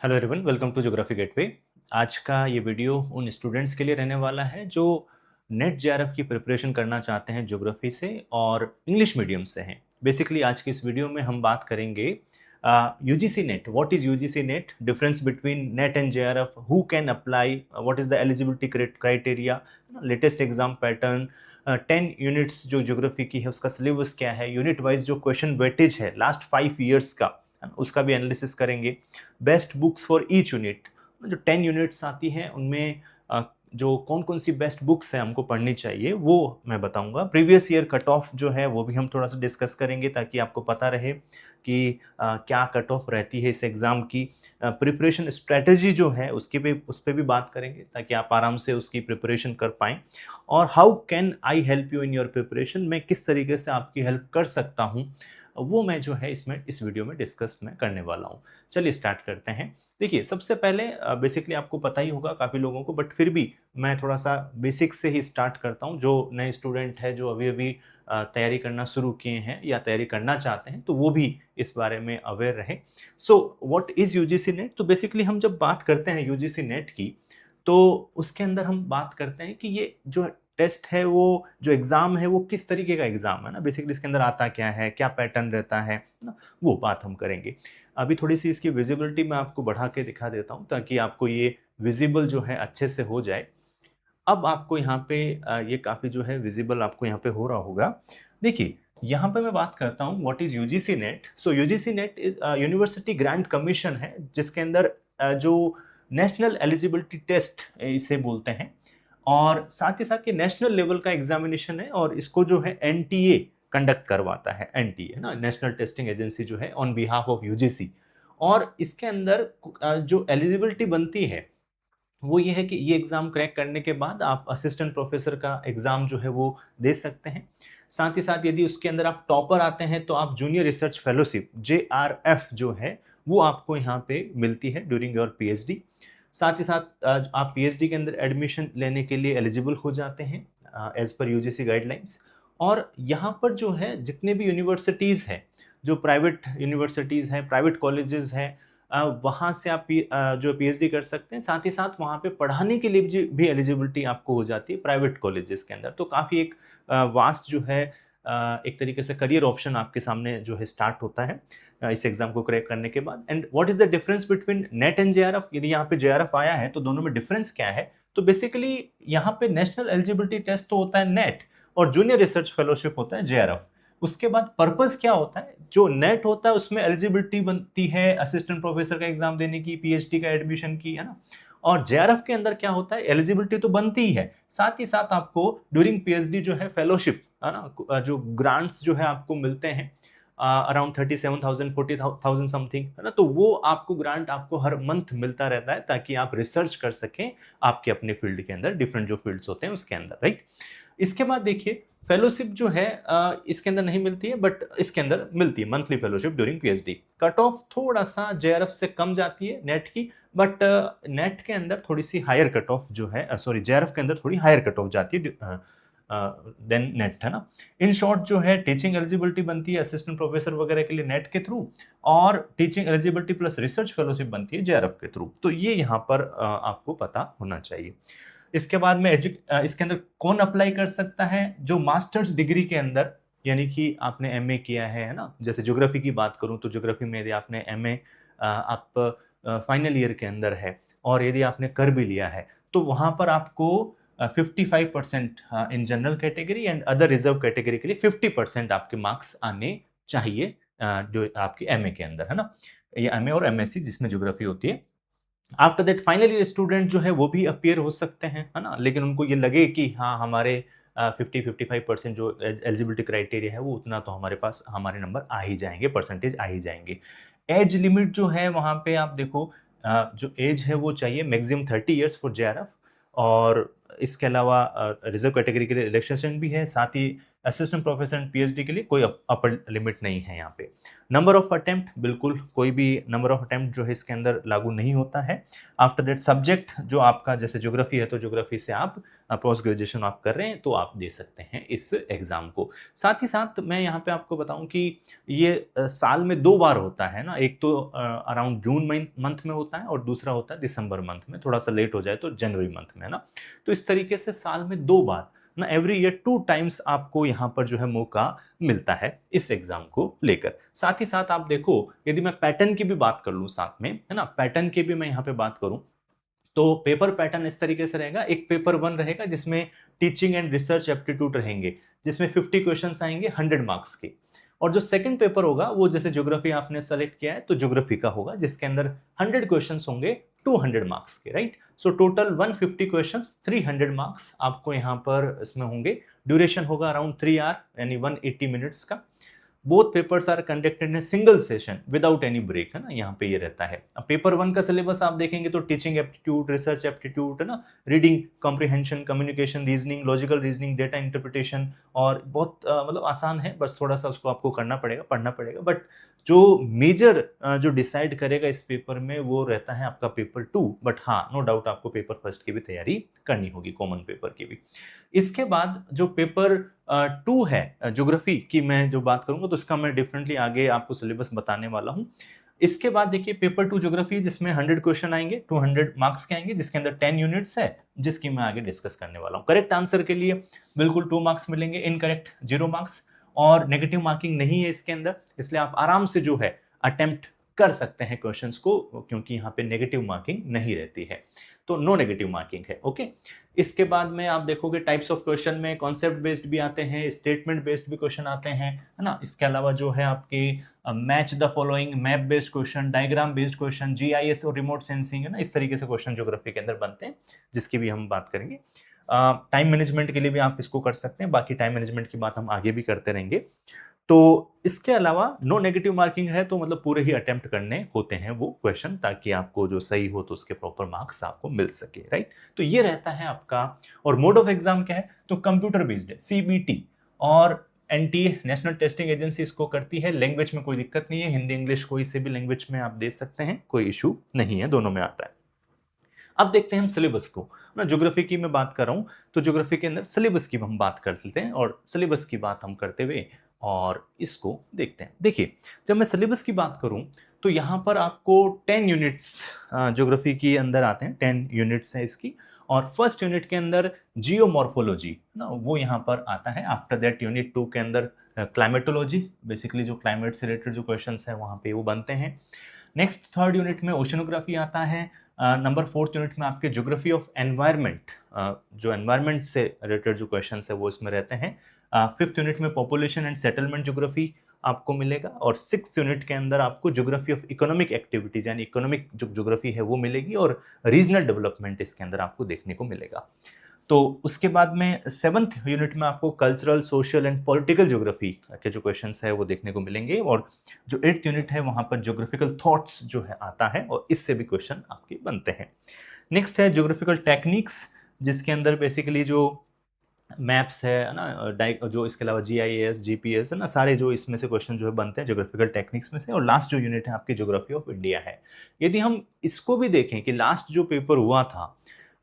Hello everyone, welcome to geography gateway. आज का ये वीडियो उन स्टूडेंट्स के लिए रहने वाला है जो नेट जेआरएफ की प्रिपरेशन करना चाहते हैं ज्योग्राफी से और इंग्लिश मीडियम से हैं। बेसिकली आज की इस वीडियो में हम बात करेंगे UGC net. What is UGC net, difference between net and JRF, who can apply, what is the eligibility criteria, latest exam pattern, 10 units जो ज्योग्राफी की है उसका सिलेबस क्या है, यूनिट वाइज जो क्वेश्चन वेटेज है लास्ट 5 ईयर्स का, है ना, उसका भी एनालिसिस करेंगे। Best books for each unit, जो 10 यूनिट्स आती हैं उनमें जो कौन कौन सी बेस्ट बुक्स हैं हमको पढ़नी चाहिए वो मैं बताऊंगा। प्रीवियस ईयर कट ऑफ जो है वो भी हम थोड़ा सा डिस्कस करेंगे ताकि आपको पता रहे कि क्या कट ऑफ रहती है इस एग्ज़ाम की। प्रिपरेशन स्ट्रेटजी जो है उस पर भी बात करेंगे ताकि आप आराम से उसकी प्रिपरेशन कर पाएँ। और how can I help you in your preparation, मैं किस तरीके से आपकी हेल्प कर सकता हूँ वो मैं जो है इस वीडियो में डिस्कस मैं करने वाला हूँ। चलिए स्टार्ट करते हैं। देखिए, सबसे पहले बेसिकली आपको पता ही होगा काफ़ी लोगों को, बट फिर भी मैं थोड़ा सा बेसिक से ही स्टार्ट करता हूँ। जो नए स्टूडेंट है जो अभी अभी तैयारी करना शुरू किए हैं या तैयारी करना चाहते हैं तो वो भी इस बारे में अवेयर रहे। So what is UGC net. तो बेसिकली हम जब बात करते हैं यूजीसी नेट की तो उसके अंदर हम बात करते हैं कि ये जो टेस्ट है, वो जो एग्ज़ाम है वो किस तरीके का एग्ज़ाम है ना, बेसिकली इसके अंदर आता क्या है, क्या पैटर्न रहता है ना, वो बात हम करेंगे। अभी थोड़ी-सी इसकी विज़िबिलिटी मैं आपको बढ़ा के दिखा देता हूँ ताकि आपको ये विज़िबल जो है अच्छे से हो जाए। अब आपको यहाँ पे ये काफ़ी जो है विज़िबल आपको यहाँ पे हो रहा होगा। देखिए, यहाँ पे मैं बात करता हूँ what is UGC net. So UGC net university grant commission है जिसके अंदर जो नेशनल एलिजिबिलिटी टेस्ट इसे बोलते हैं और साथ ही साथ ये नेशनल लेवल का एग्जामिनेशन है और इसको जो है एनटीए कंडक्ट करवाता है। एनटीए ना, नेशनल टेस्टिंग एजेंसी जो है ऑन बिहाफ ऑफ यूजीसी। और इसके अंदर जो एलिजिबिलिटी बनती है वो ये है कि ये एग्ज़ाम क्रैक करने के बाद आप असिस्टेंट प्रोफेसर का एग्ज़ाम जो है वो दे सकते हैं। साथ ही साथ यदि उसके अंदर आप टॉपर आते हैं तो आप जूनियर रिसर्च फेलोशिप जेआरएफ जो है वो आपको यहाँ पे मिलती है ड्यूरिंग योर पीएचडी। साथ ही साथ आप पीएचडी के अंदर एडमिशन लेने के लिए एलिजिबल हो जाते हैं एज़ पर यूजीसी गाइडलाइंस। और यहाँ पर जो है जितने भी यूनिवर्सिटीज़ हैं, जो प्राइवेट यूनिवर्सिटीज़ हैं, प्राइवेट कॉलेजेस हैं, वहाँ से आप जो पीएचडी कर सकते हैं। साथ ही साथ वहाँ पे पढ़ाने के लिए भी एलिजिबिलिटी आपको हो जाती है प्राइवेट कॉलेजेस के अंदर। तो काफ़ी एक वास्ट जो है एक तरीके से करियर ऑप्शन आपके सामने जो है स्टार्ट होता है इस एग्ज़ाम को क्रैक करने के बाद। And what is the difference between net and JRF. यदि यहाँ पे जेआरएफ आया है तो दोनों में डिफरेंस क्या है। तो बेसिकली यहाँ पे नेशनल एलिजिबिलिटी टेस्ट तो होता है नेट और जूनियर रिसर्च फेलोशिप होता है जेआरएफ। उसके बाद पर्पस क्या होता है, जो नेट होता है उसमें एलिजिबिलिटी बनती है असिस्टेंट प्रोफेसर का एग्जाम देने की, पीएचडी का एडमिशन की, है ना। और जेआरएफ के अंदर क्या होता है, एलिजिबिलिटी तो बनती ही है, साथ ही साथ आपको ड्यूरिंग पीएचडी जो है फेलोशिप, है ना, जो ग्रांट्स जो है आपको मिलते हैं अराउंड 37,000 40,000 समथिंग, है ना। तो वो आपको ग्रांट आपको हर मंथ मिलता रहता है ताकि आप रिसर्च कर सकें आपके अपने फील्ड के अंदर, डिफरेंट जो फील्ड्स होते हैं उसके अंदर, राइट। इसके बाद देखिए, फेलोशिप जो है इसके अंदर नहीं मिलती है बट इसके अंदर मिलती है monthly fellowship during PhD. Cut off थोड़ा सा जेआरएफ से कम जाती है नेट की, बट नेट के अंदर थोड़ी सी हायर कट ऑफ जो है, सॉरी, जेआरएफ के अंदर थोड़ी हायर कट ऑफ जाती है देन नेट, है ना। इन शॉर्ट जो है टीचिंग एलिजिबिलिटी बनती है असिस्टेंट प्रोफेसर वगैरह के लिए नेट के थ्रू, और teaching eligibility plus research fellowship बनती है जेआरएफ के थ्रू। तो ये यहाँ पर आपको पता होना चाहिए। इसके बाद में इसके अंदर कौन अप्लाई कर सकता है, जो मास्टर्स डिग्री के अंदर, यानी कि आपने एमए किया है ना। जैसे ज्योग्राफी की बात करूं तो ज्योग्राफी में यदि आपने एमए आप फाइनल ईयर के अंदर है और यदि आपने कर भी लिया है तो वहां पर आपको 55% in general category and other reserve category के लिए 50% आपके मार्क्स आने चाहिए जो आपके एमए के अंदर, है ना। ये एमए और एमएससी जिसमें ज्योग्राफी होती है। After that final year student जो है वो भी अपीयर हो सकते हैं, है ना, लेकिन उनको ये लगे कि हाँ हमारे 50-55% जो एलिजिबिलिटी क्राइटेरिया है वो उतना तो हमारे पास हमारे नंबर आ ही जाएंगे, परसेंटेज आ ही जाएंगे। एज लिमिट जो है वहाँ पे आप देखो, जो एज है वो चाहिए मैक्सिमम 30 ईयर्स फॉर जेआरएफ। और इसके अलावा रिजर्व कैटेगरी के लिए रिलैक्सेशन भी है, साथ ही असिस्टेंट प्रोफेसर एंड पीएचडी के लिए कोई अपर लिमिट नहीं है यहाँ पे। नंबर ऑफ अटेम्प्ट, बिल्कुल कोई भी नंबर ऑफ अटेम्प्ट जो है इसके अंदर लागू नहीं होता है। आफ्टर दैट सब्जेक्ट जो आपका, जैसे ज्योग्राफी है तो ज्योग्राफी से आप पोस्ट ग्रेजुएशन आप कर रहे हैं तो आप दे सकते हैं इस एग्ज़ाम को। साथ ही साथ मैं यहाँ पे आपको बताऊँ कि ये साल में 2 बार होता है ना, एक तो अराउंड जून मंथ में होता है और दूसरा होता है दिसंबर मंथ में, थोड़ा-सा लेट हो जाए तो जनवरी मंथ में, है ना? तो इस तरीके से साल में 2 बार ना, एवरी ईयर 2 टाइम्स आपको यहाँ पर जो है मौका मिलता है इस एग्ज़ाम को लेकर। साथ ही साथ आप देखो, यदि मैं पैटर्न की भी बात कर लूँ साथ में, है ना? पैटर्न की भी मैं यहाँ पे बात करूँ, तो पेपर पैटर्न इस तरीके से रहेगा। एक पेपर 1 रहेगा जिसमें टीचिंग एंड रिसर्च एप्टीट्यूड रहेंगे, जिसमें 50 क्वेश्चंस आएँगे 100 मार्क्स के। और जो सेकंड पेपर होगा वो जैसे ज्योग्राफी आपने सेलेक्ट किया है तो ज्योग्राफी का होगा, जिसके अंदर 100 क्वेश्चंस होंगे 200 मार्क्स के, right? So total 150 questions 300 marks आपको यहाँ पर इसमें होंगे। ड्यूरेशन होगा अराउंड 3 आवर यानी 180 मिनट्स का। Both papers are conducted in single session without any break, है ना? यहाँ पे ये रहता है। अब पेपर 1 का सिलेबस आप देखेंगे तो टीचिंग एप्टीट्यूड, रिसर्च एप्टीट्यूड, है ना, reading comprehension, communication, reasoning, logical reasoning, data interpretation, और बहुत मतलब आसान है, बस थोड़ा सा उसको आपको करना पड़ेगा, पढ़ना पड़ेगा। बट जो मेजर जो डिसाइड करेगा इस पेपर में वो रहता है आपका पेपर 2। बट हाँ, नो डाउट आपको पेपर फर्स्ट की भी तैयारी करनी होगी, कॉमन पेपर की भी। इसके बाद जो पेपर 2 है ज्योग्राफी की मैं जो बात करूँगा तो इसका मैं डिफरेंटली आगे आपको सिलेबस बताने वाला हूँ। इसके बाद देखिए पेपर 2 ज्योग्राफी जिसमें 100 क्वेश्चन आएँगे, 200 मार्क्स के आएँगे, जिसके अंदर 10 यूनिट्स है, जिसकी मैं आगे डिस्कस करने वाला हूँ। करेक्ट आंसर के लिए बिल्कुल 2 मार्क्स मिलेंगे, इनकरेक्ट 0 मार्क्स, और नेगेटिव मार्किंग नहीं है इसके अंदर, इसलिए आप आराम से जो है अटेम्प्ट कर सकते हैं क्वेश्चंस को, क्योंकि यहाँ पे नेगेटिव मार्किंग नहीं रहती है। तो नो नेगेटिव मार्किंग है, ओके। इसके बाद में आप देखोगे टाइप्स ऑफ क्वेश्चन में कॉन्सेप्ट बेस्ड भी आते हैं, स्टेटमेंट बेस्ड भी क्वेश्चन आते हैं, है ना? इसके अलावा जो है आपके match the following, map based question, diagram based question, GIS और रिमोट सेंसिंग, है ना? इस तरीके से क्वेश्चन ज्योग्राफी के अंदर बनते हैं, जिसकी भी हम बात करेंगे। टाइम मैनेजमेंट के लिए भी आप इसको कर सकते हैं, बाकी टाइम मैनेजमेंट की बात हम आगे भी करते रहेंगे। तो इसके अलावा नो नेगेटिव मार्किंग है तो मतलब पूरे ही अटेम्प्ट करने होते हैं वो क्वेश्चन, ताकि आपको जो सही हो तो उसके प्रॉपर मार्क्स आपको मिल सके, राइट? तो ये रहता है आपका। और मोड ऑफ एग्जाम क्या है? तो कंप्यूटर बेस्ड है, सीबीटी, और एनटीए नेशनल टेस्टिंग एजेंसी इसको करती है। लैंग्वेज में कोई दिक्कत नहीं है, हिंदी इंग्लिश कोई से भी लैंग्वेज में आप दे सकते हैं, कोई इशू नहीं है, दोनों में आता है। अब देखते हैं हम सिलेबस को ना, ज्योग्राफी की मैं बात कर रहा हूँ तो ज्योग्राफी के अंदर सिलेबस की हम बात कर लेते हैं, और सिलेबस की बात हम करते हुए और इसको देखते हैं। देखिए, जब मैं सिलेबस की बात करूँ तो यहाँ पर आपको 10 यूनिट्स ज्योग्राफी के अंदर आते हैं, 10 यूनिट्स है इसकी। और फर्स्ट यूनिट के अंदर जियोमॉर्फोलॉजी ना, वो यहाँ पर आता है। आफ्टर दैट यूनिट 2 के अंदर क्लाइमेटोलॉजी, बेसिकली जो क्लाइमेट से रिलेटेड जो क्वेश्चन है वहाँ पे वो बनते हैं। नेक्स्ट थर्ड यूनिट में ओशनोग्राफी आता है। नंबर फोर्थ यूनिट में आपके ज्योग्राफी ऑफ एनवायरनमेंट, जो एनवायरनमेंट से रिलेटेड जो क्वेश्चन है वो इसमें रहते हैं। फिफ्थ यूनिट में पॉपुलेशन एंड सेटलमेंट ज्योग्राफी आपको मिलेगा, और सिक्स्थ यूनिट के अंदर आपको ज्योग्राफी ऑफ इकोनॉमिक एक्टिविटीज यानी इकोनॉमिक जो ज्योग्राफी है वो मिलेगी, और रीजनल डेवलपमेंट इसके अंदर आपको देखने को मिलेगा। तो उसके बाद में सेवंथ यूनिट में आपको cultural, social and political geography के जो क्वेश्चंस है वो देखने को मिलेंगे, और जो एट्थ यूनिट है वहाँ पर ज्योग्राफिकल थॉट्स जो है आता है, और इससे भी क्वेश्चन आपके बनते हैं। नेक्स्ट है ज्योग्राफिकल टेक्निक्स, जिसके अंदर बेसिकली जो मैप्स है ना, जो इसके अलावा जीआईएस, जीपीएस है ना, सारे जो इसमें से क्वेश्चन जो है बनते हैं ज्योग्राफिकल टेक्निक्स में से। और लास्ट जो यूनिट है आपकी ज्योग्राफी ऑफ इंडिया है। यदि हम इसको भी देखें कि लास्ट जो पेपर हुआ था,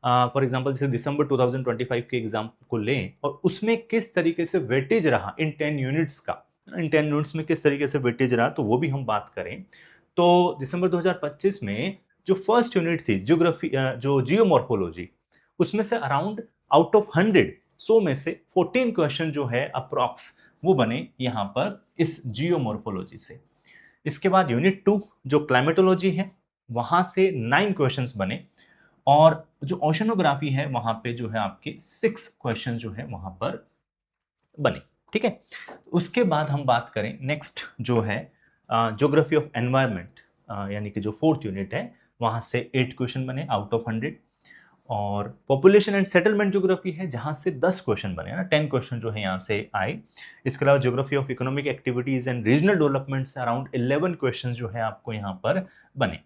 फॉर एग्जांपल जैसे दिसंबर 2025 के एग्जाम को लें, और उसमें किस तरीके से वेटेज रहा इन 10 यूनिट्स का, इन 10 यूनिट्स में किस तरीके से वेटेज रहा, तो वो भी हम बात करें। तो दिसंबर 2025 में जो फर्स्ट यूनिट थी ज्योग्राफी, जो जियोमॉर्फोलॉजी, उसमें से अराउंड आउट ऑफ 100 में से 14 क्वेश्चन जो है अप्रॉक्स वो बने यहाँ पर इस जियोमॉर्फोलॉजी से। इसके बाद यूनिट 2 जो क्लाइमेटोलॉजी है, वहां से 9 क्वेश्चंस बने, और जो ओशनोग्राफी है वहां पे जो है आपके 6 क्वेश्चन जो है वहां पर बने, ठीक है। उसके बाद हम बात करें नेक्स्ट जो है ज्योग्राफी ऑफ एनवायरनमेंट, यानी कि जो फोर्थ यूनिट है, वहां से 8 क्वेश्चन बने आउट ऑफ 100। और पॉपुलेशन एंड सेटलमेंट ज्योग्राफी है जहां से 10 क्वेश्चन बने ना, 10 क्वेश्चन जो है यहाँ से आए। इसके अलावा geography of economic activities and regional development से अराउंड 11 क्वेश्चन जो है आपको यहाँ पर बने।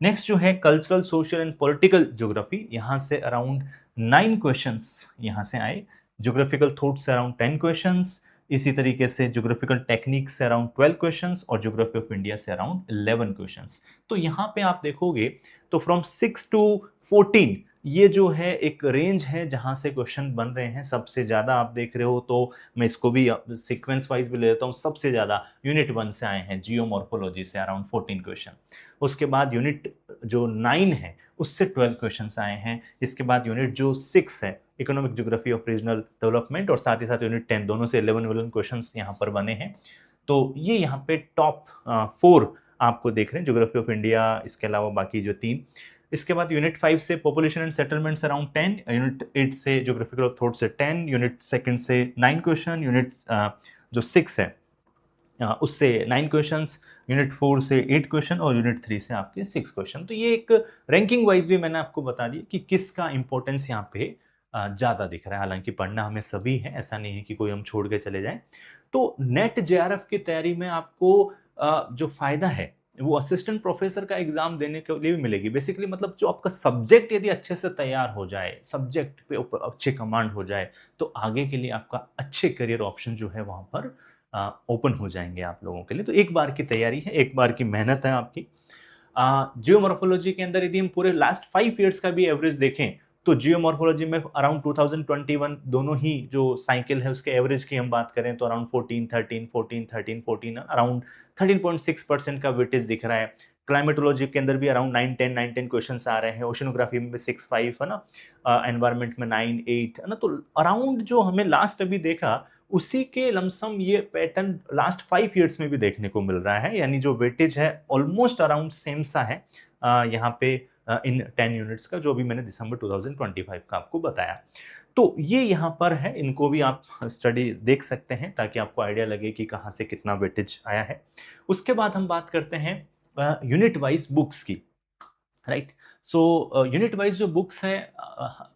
नेक्स्ट जो है cultural, social and political geography, यहाँ से अराउंड 9 क्वेश्चंस यहाँ से आए। ज्योग्राफिकल थॉट से अराउंड 10 क्वेश्चंस, इसी तरीके से ज्योग्राफिकल टेक्निक से अराउंड 12 क्वेश्चंस, और ज्योग्राफी ऑफ इंडिया से अराउंड 11 क्वेश्चंस। तो यहाँ पे आप देखोगे तो फ्रॉम 6 to 14 ये जो है एक रेंज है जहाँ से क्वेश्चन बन रहे हैं। सबसे ज़्यादा आप देख रहे हो तो मैं इसको भी सीक्वेंस वाइज भी ले लेता हूँ। सबसे ज़्यादा यूनिट 1 से आए हैं, जियोमॉर्फोलॉजी से अराउंड 14 क्वेश्चन। उसके बाद यूनिट जो 9 है उससे 12 क्वेश्चंस आए हैं। इसके बाद यूनिट जो 6 है, economic geography of regional development, और साथ ही साथ यूनिट 10, दोनों से 11 क्वेश्चंस यहाँ पर बने हैं। तो ये यहाँ पे टॉप 4 आपको देख रहे हैं, ज्योग्राफी ऑफ इंडिया, इसके अलावा बाकी जो 3। इसके बाद यूनिट 5 से population and settlements around 10, unit 8 से ज्योग्राफिकल ऑफ थॉट से 10, यूनिट 2 से 9 क्वेश्चन, यूनिट जो 6 है उससे 9 क्वेश्चंस, यूनिट 4 से 8 क्वेश्चन और यूनिट 3 से आपके 6 क्वेश्चन। तो ये एक रैंकिंग वाइज भी मैंने आपको बता दिया कि किसका इंपॉर्टेंस यहाँ पे ज़्यादा दिख रहा है। हालांकि पढ़ना हमें सभी है, ऐसा नहीं है कि कोई हम छोड़ के चले जाएं। तो नेट जेआरएफ की तैयारी में आपको जो फायदा है वो असिस्टेंट प्रोफेसर का एग्जाम देने के लिए भी मिलेगी। बेसिकली मतलब जो आपका सब्जेक्ट यदि अच्छे से तैयार हो जाए, सब्जेक्ट पे ऊपर अच्छे कमांड हो जाए, तो आगे के लिए आपका अच्छे करियर ऑप्शन जो है वहां पर ओपन हो जाएंगे आप लोगों के लिए। तो एक बार की तैयारी है, एक बार की मेहनत है आपकी। जियोमॉर्फोलॉजी के अंदर यदि हम पूरे लास्ट 5 ईयर्स का भी एवरेज देखें तो जियोमॉर्फोलॉजी में अराउंड 2021 दोनों ही जो साइकिल है उसके एवरेज की हम बात करें तो अराउंड 14 13 14 13 14 अराउंड 13.6% का वेटेज दिख रहा है। क्लाइमेटोलॉजी के अंदर भी अराउंड 9 10 क्वेश्चंस आ रहे हैं। ओशनोग्राफी में भी 6 5 है ना, एनवायरमेंट में 9 8 है ना। तो अराउंड जो हमें लास्ट अभी देखा उसी के लमसम ये पैटर्न लास्ट 5 ईयर्स में भी देखने को मिल रहा है। यानी जो वेटेज है ऑलमोस्ट अराउंड सेम सा है यहाँ पे इन 10 यूनिट्स का, जो भी मैंने दिसंबर 2025 का आपको बताया। तो ये यहाँ पर है, इनको भी आप स्टडी देख सकते हैं ताकि आपको आइडिया लगे कि कहाँ से कितना वेटेज आया है। उसके बाद हम बात करते हैं यूनिट वाइज बुक्स की, राइट। सो यूनिट वाइज जो बुक्स है,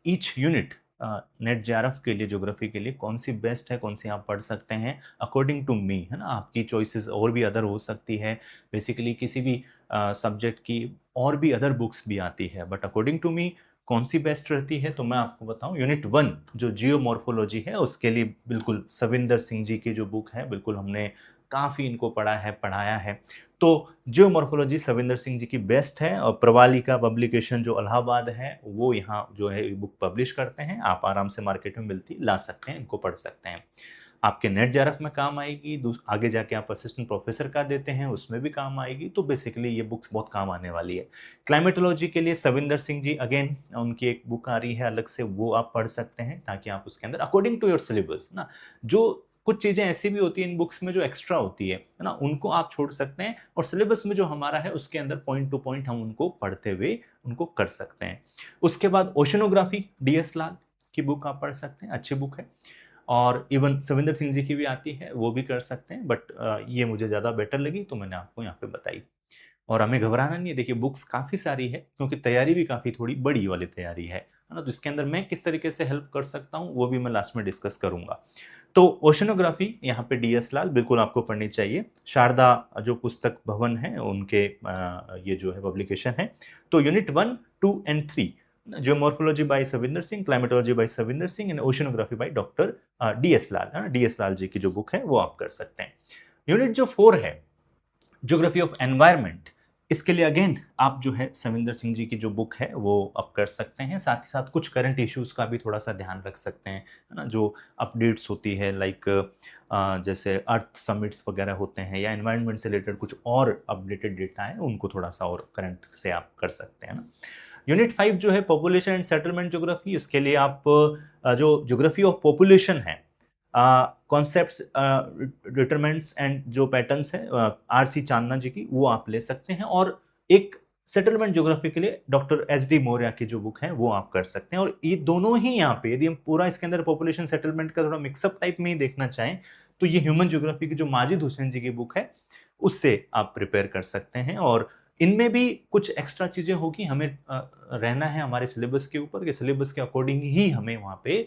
ईच यूनिट नेट जेआरएफ के लिए, ज्योग्राफी के लिए कौन सी बेस्ट है, कौन सी आप पढ़ सकते हैं अकॉर्डिंग टू मी, है ना। आपकी चॉइसेस और भी अदर हो सकती है। बेसिकली किसी भी सब्जेक्ट की और भी अदर बुक्स भी आती है, बट अकॉर्डिंग टू मी कौन सी बेस्ट रहती है तो मैं आपको बताऊं, यूनिट 1 जो जियोमॉर्फोलॉजी है उसके लिए बिल्कुल सविंदर सिंह जी की जो बुक है, बिल्कुल हमने काफ़ी इनको पढ़ा है, पढ़ाया है। तो जियोमॉर्फोलॉजी सविंदर सिंह जी की बेस्ट है, और प्रवालिका पब्लिकेशन जो इलाहाबाद है वो यहाँ जो है बुक पब्लिश करते हैं। आप आराम से मार्केट में मिलती ला सकते हैं, इनको पढ़ सकते हैं। आपके नेट जेआरएफ में काम आएगी, आगे जाके आप असिस्टेंट प्रोफेसर का देते हैं उसमें भी काम आएगी। तो बेसिकली ये बुक्स बहुत काम आने वाली है। क्लाइमेटोलॉजी के लिए सविंदर सिंह जी, अगेन उनकी एक बुक आ रही है अलग से, वो आप पढ़ सकते हैं ताकि आप उसके अंदर अकॉर्डिंग टू योर सिलेबस ना, जो कुछ चीज़ें ऐसी भी होती हैं इन बुक्स में जो एक्स्ट्रा होती है ना, उनको आप छोड़ सकते हैं और सिलेबस में जो हमारा है उसके अंदर पॉइंट टू पॉइंट हम उनको पढ़ते हुए उनको कर सकते हैं। उसके बाद ओशनोग्राफी डीएस लाल की बुक आप पढ़ सकते हैं, अच्छी बुक है। और इवन सविंदर सिंह जी की भी आती है, वो भी कर सकते हैं, बट ये मुझे ज़्यादा बेटर लगी तो मैंने आपको यहाँ पे बताई। और हमें घबराना नहीं है, देखिए बुक्स काफ़ी सारी है क्योंकि तैयारी भी काफ़ी थोड़ी बड़ी वाली तैयारी है ना। तो इसके अंदर मैं किस तरीके से हेल्प कर सकता हूँ वो भी मैं लास्ट में डिस्कस करूंगा। तो ओशनोग्राफी यहाँ पे डीएस लाल बिल्कुल आपको पढ़नी चाहिए। शारदा जो पुस्तक भवन है उनके ये जो है पब्लिकेशन है। तो unit 1 2 and 3 geomorphology by Savinder Singh, climatology by Savinder Singh and oceanography by doctor D S Lal, D S Lal ji की जो बुक है वो आप कर सकते हैं। यूनिट जो 4 है ज्योग्राफी ऑफ एनवायरनमेंट, इसके लिए अगेन आप जो है सविंदर सिंह जी की जो बुक है वो आप कर सकते हैं। साथ ही साथ कुछ करंट इश्यूज का भी थोड़ा सा ध्यान रख सकते हैं, है ना। जो अपडेट्स होती है लाइक जैसे अर्थ समिट्स वगैरह होते हैं या एनवायरनमेंट से रिलेटेड कुछ और अपडेटेड डेटा है उनको थोड़ा सा और करंट से आप कर सकते हैं ना। यूनिट 5 जो है पॉपुलेशन एंड सेटलमेंट ज्योग्राफी, इसके लिए आप जो ज्योग्राफी ऑफ पॉपुलेशन है, कॉन्सेप्ट्स डिटरमिनेंट्स एंड जो पैटर्न्स है आरसी चांदना जी की, वो आप ले सकते हैं। और एक सेटलमेंट ज्योग्राफी के लिए डॉक्टर एस डी मौर्य की जो बुक है वो आप कर सकते हैं। और ये दोनों ही यहाँ पे यदि हम पूरा इसके अंदर पॉपुलेशन सेटलमेंट का थोड़ा मिक्सअप टाइप में ही देखना चाहें तो ये ह्यूमन ज्योग्राफी की जो माजिद हुसैन जी की बुक है उससे आप प्रिपेयर कर सकते हैं। और इनमें भी कुछ एक्स्ट्रा चीजें होगी, हमें रहना है हमारे सिलेबस के ऊपर कि सिलेबस के अकॉर्डिंग ही हमें वहाँ पे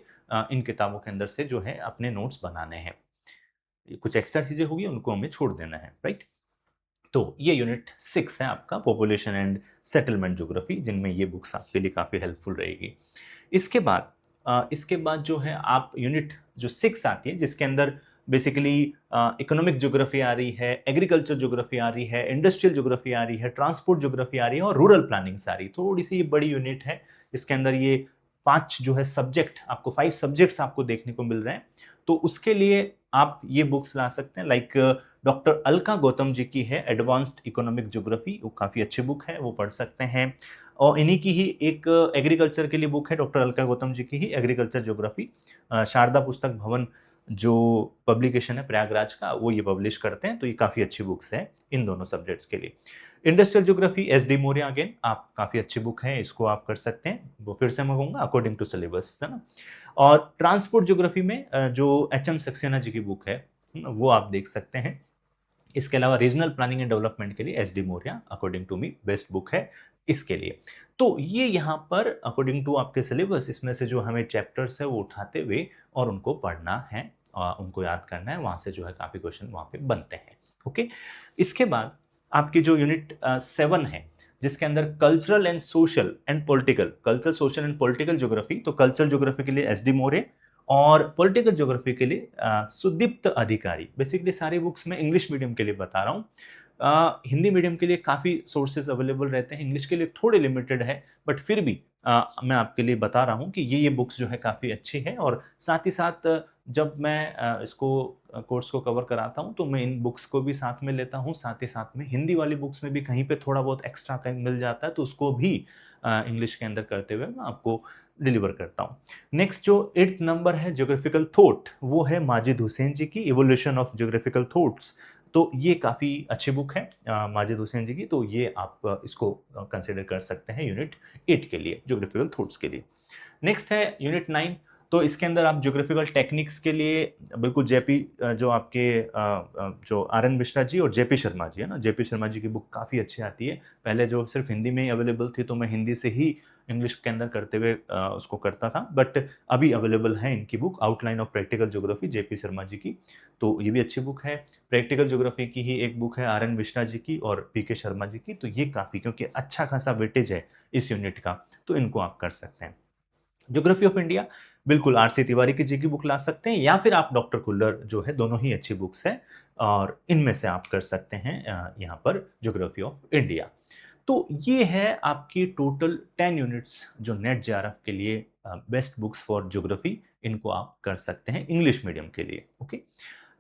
इन किताबों के अंदर से जो है अपने नोट्स बनाने हैं। कुछ एक्स्ट्रा चीजें होगी उनको हमें छोड़ देना है, राइट। तो ये यूनिट 6 है आपका पॉपुलेशन एंड सेटलमेंट ज्योग्राफी, जिनमें ये बुक्स आपके लिए काफ़ी हेल्पफुल रहेगी। इसके बाद जो है आप यूनिट जो 6 आती है जिसके अंदर बेसिकली इकोनॉमिक ज्योग्राफी आ रही है, एग्रीकल्चर ज्योग्राफी आ रही है, इंडस्ट्रियल ज्योग्राफी आ रही है, ट्रांसपोर्ट ज्योग्राफी आ रही है और रूरल प्लानिंग आ रही है। थोड़ी सी बड़ी यूनिट है, इसके अंदर ये 5 जो है सब्जेक्ट, आपको 5 सब्जेक्ट्स आपको देखने को मिल रहे हैं। तो उसके लिए आप ये बुक्स ला सकते हैं, लाइक डॉक्टर अलका गौतम जी की है एडवांस्ड इकोनॉमिक ज्योग्राफी, वो काफ़ी अच्छी बुक है, वो पढ़ सकते हैं। और इन्हीं की ही एक एग्रीकल्चर के लिए बुक है, डॉक्टर अलका गौतम जी की ही एग्रीकल्चर ज्योग्राफी, शारदा पुस्तक भवन जो पब्लिकेशन है प्रयागराज का, वो ये पब्लिश करते हैं। तो ये काफ़ी अच्छी बुक्स है इन दोनों सब्जेक्ट्स के लिए। Industrial geography S D Maurya, again आप काफ़ी अच्छी बुक है, इसको आप कर सकते हैं। वो फिर से मैं कहूँगा अकॉर्डिंग टू सिलेबस, है ना। और ट्रांसपोर्ट ज्योग्राफी में जो एच एम सक्सेना जी की बुक है, वो आप देख सकते हैं। इसके अलावा रीजनल प्लानिंग एंड डेवलपमेंट के लिए S D Maurya according to me best book है इसके लिए। तो ये यहाँ पर अकॉर्डिंग टू आपके सिलेबस, इसमें से जो हमें चैप्टर्स है वो उठाते हुए और उनको पढ़ना है, उनको याद करना है, वहाँ से जो है काफ़ी क्वेश्चन वहाँ पे बनते हैं। ओके, इसके बाद आपकी जो यूनिट 7 है, जिसके अंदर cultural and social and political, culture social and political geography, तो कल्चरल ज्योग्राफी के लिए एस डी मौर्य और पॉलिटिकल ज्योग्राफी के लिए सुदीप्त अधिकारी। बेसिकली सारी बुक्स मैं इंग्लिश मीडियम के लिए बता रहा हूँ। हिंदी मीडियम के लिए काफ़ी सोर्सेज अवेलेबल रहते हैं, इंग्लिश के लिए थोड़े लिमिटेड है, बट फिर भी मैं आपके लिए बता रहा हूँ कि ये बुक्स जो है काफ़ी अच्छी है। और साथ ही साथ जब मैं इसको कोर्स को कवर कराता हूँ तो मैं इन बुक्स को भी साथ में लेता हूँ, साथ ही साथ में हिंदी वाली बुक्स में भी कहीं पे थोड़ा बहुत एक्स्ट्रा कहीं मिल जाता है तो उसको भी इंग्लिश के अंदर करते हुए मैं आपको डिलीवर करता हूँ। नेक्स्ट जो 8th नंबर है ज्योग्राफिकल थॉट, वो है माजिद हुसैन जी की इवोल्यूशन ऑफ ज्योग्राफिकल थॉट्स। तो ये काफ़ी अच्छी बुक है माजिद हुसैन जी की, तो ये आप इसको कंसिडर कर सकते हैं यूनिट 8 के लिए, ज्योग्राफिकल थॉट्स के लिए। नेक्स्ट है यूनिट 9, तो इसके अंदर आप ज्योग्राफिकल टेक्निक्स के लिए बिल्कुल जेपी जो आपके जो आर एन मिश्रा जी और जेपी शर्मा जी है ना, जेपी शर्मा जी की बुक काफ़ी अच्छी आती है। पहले जो सिर्फ हिंदी में ही अवेलेबल थी तो मैं हिंदी से ही इंग्लिश के अंदर करते हुए उसको करता था, बट अभी अवेलेबल है इनकी book outline of practical geography J P Sharma ji की, तो ये भी अच्छी बुक है। प्रैक्टिकल ज्योग्राफी की ही एक बुक है आर एन मिश्रा जी की और पी के शर्मा जी की, तो ये काफ़ी, क्योंकि अच्छा खासा वेटेज है इस यूनिट का, तो इनको आप कर सकते हैं। ज्योग्राफी ऑफ इंडिया बिल्कुल आर सी तिवारी की जी की बुक ला सकते हैं, या फिर आप डॉक्टर कुल्लर जो है, दोनों ही अच्छी बुक्स हैं और इनमें से आप कर सकते हैं यहाँ पर ज्योग्राफी ऑफ इंडिया। तो ये है आपकी टोटल 10 यूनिट्स जो नेट जेआरएफ के लिए बेस्ट बुक्स फॉर ज्योग्राफी, इनको आप कर सकते हैं इंग्लिश मीडियम के लिए। ओके,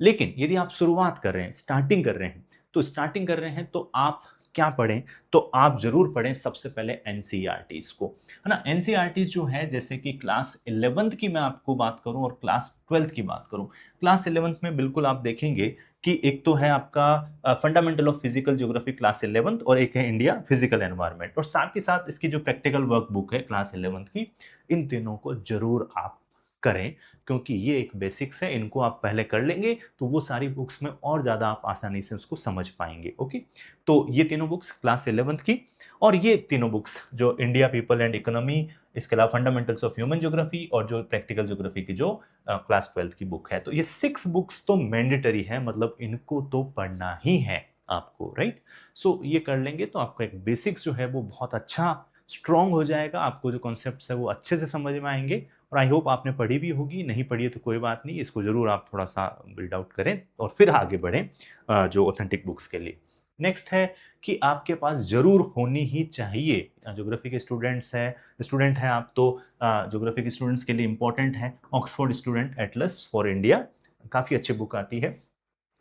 लेकिन यदि आप शुरुआत कर रहे हैं, स्टार्टिंग कर रहे हैं, तो स्टार्टिंग कर रहे हैं तो आप क्या पढ़ें, तो आप जरूर पढ़ें सबसे पहले एनसीईआरटीज को, है ना। एनसीईआरटीज जो है, जैसे कि क्लास 11th की मैं आपको बात करूं और क्लास 12th की बात करूं, क्लास 11th में बिल्कुल आप देखेंगे कि एक तो है आपका fundamental of physical geography class 11th और एक है इंडिया फिजिकल एनवायरनमेंट, और साथ ही साथ इसकी जो प्रैक्टिकल वर्क बुक है क्लास 11th की, इन तीनों को जरूर आप करें, क्योंकि ये एक बेसिक्स है, इनको आप पहले कर लेंगे तो वो सारी बुक्स में और ज़्यादा आप आसानी से उसको समझ पाएंगे। ओके, तो ये तीनों बुक्स क्लास 11th की, और ये तीनों बुक्स जो इंडिया पीपल एंड इकोनॉमी, इसके अलावा फंडामेंटल्स ऑफ ह्यूमन ज्योग्राफी और जो प्रैक्टिकल ज्योग्राफी की जो क्लास 12th की बुक है, तो ये 6 बुक्स तो मैंडेटरी है, मतलब इनको तो पढ़ना ही है आपको, राइट। सो ये कर लेंगे तो आपका एक बेसिक्स जो है वो बहुत अच्छा स्ट्रॉन्ग हो जाएगा, आपको जो कॉन्सेप्ट्स है वो अच्छे से समझ में आएंगे। और आई होप आपने पढ़ी भी होगी, नहीं पढ़ी है तो कोई बात नहीं, इसको जरूर आप थोड़ा सा बिल्ड आउट करें और फिर आगे बढ़ें जो ऑथेंटिक बुक्स के लिए। नेक्स्ट है कि आपके पास जरूर होनी ही चाहिए, ज्योग्राफी के स्टूडेंट हैं आप तो ज्योग्राफी के स्टूडेंट्स के लिए इंपॉर्टेंट है Oxford student Atlas for India, काफ़ी अच्छी बुक आती है,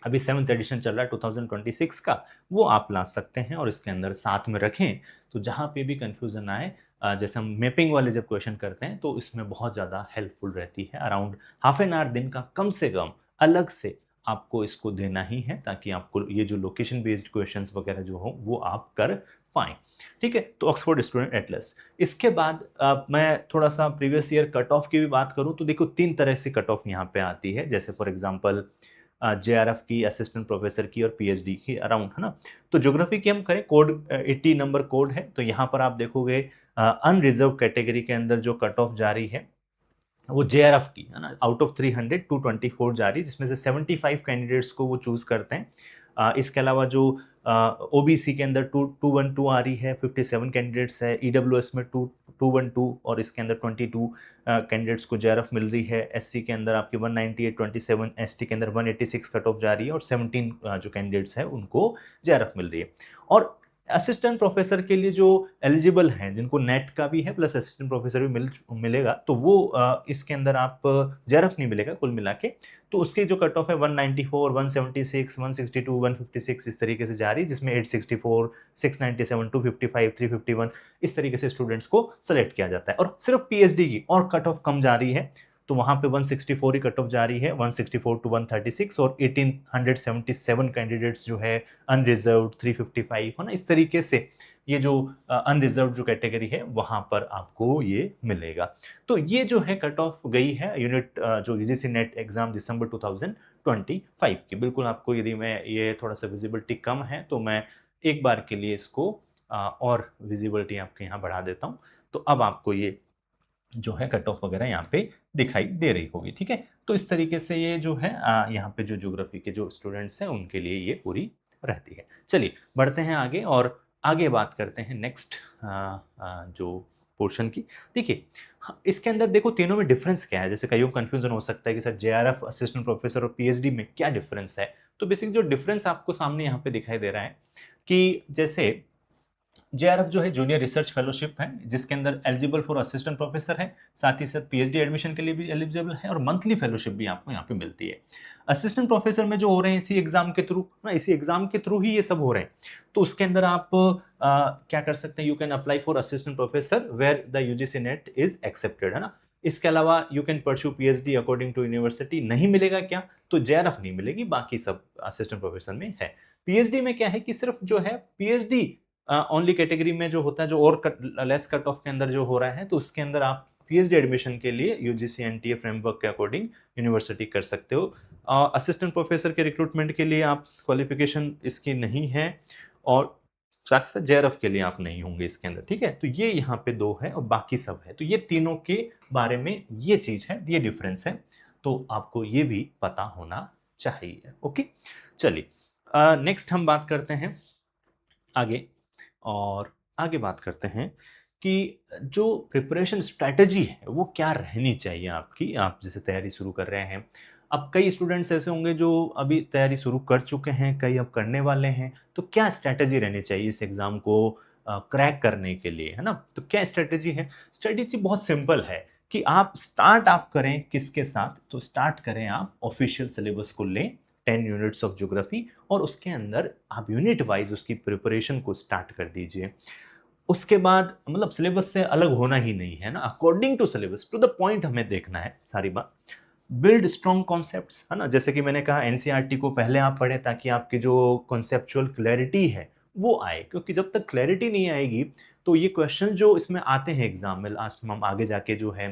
अभी 7th एडिशन चल रहा है 2026 का, वो आप ला सकते हैं और इसके अंदर साथ में रखें, तो जहाँ पे भी कंफ्यूजन आए, जैसे हम मैपिंग वाले जब क्वेश्चन करते हैं तो इसमें बहुत ज़्यादा हेल्पफुल रहती है। अराउंड हाफ एन आवर दिन का कम से कम अलग से आपको इसको देना ही है, ताकि आपको ये जो लोकेशन बेस्ड क्वेश्चंस वगैरह जो हो वो आप कर पाएँ। ठीक है, तो ऑक्सफोर्ड स्टूडेंट एटलस। इसके बाद मैं थोड़ा सा प्रीवियस ईयर कट ऑफ की भी बात करूँ तो देखो 3 तरह से कट ऑफ यहाँ पे आती है, जैसे फॉर एग्जाम्पल जेआरएफ की, असिस्टेंट प्रोफेसर की और पीएचडी की अराउंड, है ना। तो ज्योग्राफी की हम करें, कोड 80 नंबर कोड है, तो यहाँ पर आप देखोगे अनरिजर्व कैटेगरी के अंदर जो कट ऑफ जारी है वो जेआरएफ की, है ना, आउट ऑफ 300 224 जा रही है, जिसमें से 75 कैंडिडेट्स को वो चूज करते हैं। इसके अलावा जो ओबीसी के अंदर 212 आ रही है, 57 कैंडिडेट्स है, ईडब्ल्यूएस में 212 और इसके अंदर 22 कैंडिडेट्स को जेआरएफ मिल रही है। एससी के अंदर आपकी 198, 27, एसटी के अंदर 186 कट ऑफ जा रही है और 17 जो कैंडिडेट्स हैं उनको जेआरएफ मिल रही है। और असिस्टेंट प्रोफेसर के लिए जो एलिजिबल हैं, जिनको नेट का भी है प्लस असिस्टेंट प्रोफेसर भी मिलेगा, तो वो इसके अंदर आप जेआरएफ नहीं मिलेगा कुल मिला के, तो उसकी जो कट ऑफ है 194, 176, 162, 156 इस तरीके से जा रही है, जिसमें 864, 697, 255, 351 इस तरीके से स्टूडेंट्स को सेलेक्ट किया जाता है। और सिर्फ पीएचडी की और कट ऑफ कम जा रही है, तो वहां पे 164 ही कट ऑफ जा रही है, 164 टू 136, और 1877 कैंडिडेट्स जो है अनरिजर्व्ड 355 है ना, इस तरीके से ये जो अनरिजर्व्ड जो कैटेगरी है वहां पर आपको ये मिलेगा। तो ये जो है कट ऑफ गई है यूनिट जो यूजीसी नेट एग्जाम दिसंबर 2025 की। बिल्कुल आपको, यदि मैं ये थोड़ा सा विजिबिलिटी कम है तो मैं एक बार के लिए इसको और विजिबिलिटी आपके यहाँ बढ़ा देता हूँ, तो अब आपको ये जो है कट ऑफ वगैरह यहाँ पे दिखाई दे रही होगी। ठीक है, तो इस तरीके से ये जो है यहाँ पे जो ज्योग्राफी के जो स्टूडेंट्स हैं उनके लिए ये पूरी रहती है। चलिए बढ़ते हैं आगे और आगे बात करते हैं नेक्स्ट जो पोर्शन की। देखिए इसके अंदर देखो तीनों में डिफरेंस क्या है, जैसे कईयों को कंफ्यूजन हो सकता है कि सर जेआरएफ, असिस्टेंट प्रोफेसर और पीएचडी में क्या डिफरेंस है। तो बेसिक जो डिफरेंस आपको सामने यहाँ पे दिखाई दे रहा है कि जैसे जेआरएफ जो है जूनियर रिसर्च फेलोशिप है, जिसके अंदर एलिजिबल फॉर असिस्टेंट प्रोफेसर है, साथ ही साथ पीएचडी एडमिशन के लिए भी एलिजिबल है और मंथली फेलोशिप भी आपको यहाँ पे मिलती है। असिस्टेंट प्रोफेसर में जो हो रहे हैं इसी एग्जाम के थ्रू ना, इसी एग्जाम के थ्रू ही ये सब हो रहे हैं। तो उसके अंदर आप क्या कर सकते हैं, you can apply for assistant professor where the UGC NET is accepted, है ना। इसके अलावा you can pursue PhD according to university. नहीं मिलेगा क्या, तो जेआरएफ नहीं मिलेगी, बाकी सब असिस्टेंट प्रोफेसर में है। पीएचडी में क्या है कि सिर्फ जो है पीएचडी ओनली कैटेगरी में जो होता है, जो और लेस कट ऑफ के अंदर जो हो रहा है, तो उसके अंदर आप पीएचडी एडमिशन के लिए यूजीसी एनटीए फ्रेमवर्क के अकॉर्डिंग यूनिवर्सिटी कर सकते हो। असिस्टेंट प्रोफेसर के रिक्रूटमेंट के लिए आप क्वालिफिकेशन इसकी नहीं है, और साथ ही साथ जेआरएफ के लिए आप नहीं होंगे इसके अंदर। ठीक है, तो ये यहाँ पे दो है और बाकी सब है। तो ये तीनों के बारे में ये चीज है, ये डिफरेंस है, तो आपको ये भी पता होना चाहिए। ओके, चलिए नेक्स्ट हम बात करते हैं आगे, और आगे बात करते हैं कि जो प्रिपरेशन स्ट्रैटेजी है वो क्या रहनी चाहिए आपकी, आप जैसे तैयारी शुरू कर रहे हैं। अब कई स्टूडेंट्स ऐसे होंगे जो अभी तैयारी शुरू कर चुके हैं, कई अब करने वाले हैं, तो क्या स्ट्रैटेजी रहनी चाहिए इस एग्ज़ाम को क्रैक करने के लिए, है ना। तो क्या स्ट्रैटेजी है, स्ट्रैटेजी बहुत सिंपल है कि आप करें किसके साथ, तो स्टार्ट करें आप ऑफिशियल सिलेबस को लें, 10 यूनिट्स ऑफ ज्योग्राफी, और उसके अंदर आप यूनिट वाइज उसकी प्रिपरेशन को स्टार्ट कर दीजिए। उसके बाद मतलब सिलेबस से अलग होना ही नहीं है ना, according to syllabus, to the point हमें देखना है सारी बात। बिल्ड स्ट्रॉन्ग कॉन्सेप्ट्स, है ना, जैसे कि मैंने कहा एनसीईआरटी को पहले आप पढ़ें ताकि आपकी जो कॉन्सेप्चुअल क्लैरिटी है वो आए, क्योंकि जब तक क्लैरिटी नहीं आएगी तो ये क्वेश्चन जो इसमें आते हैं एग्जाम में, लास्ट में हम आगे जाके जो है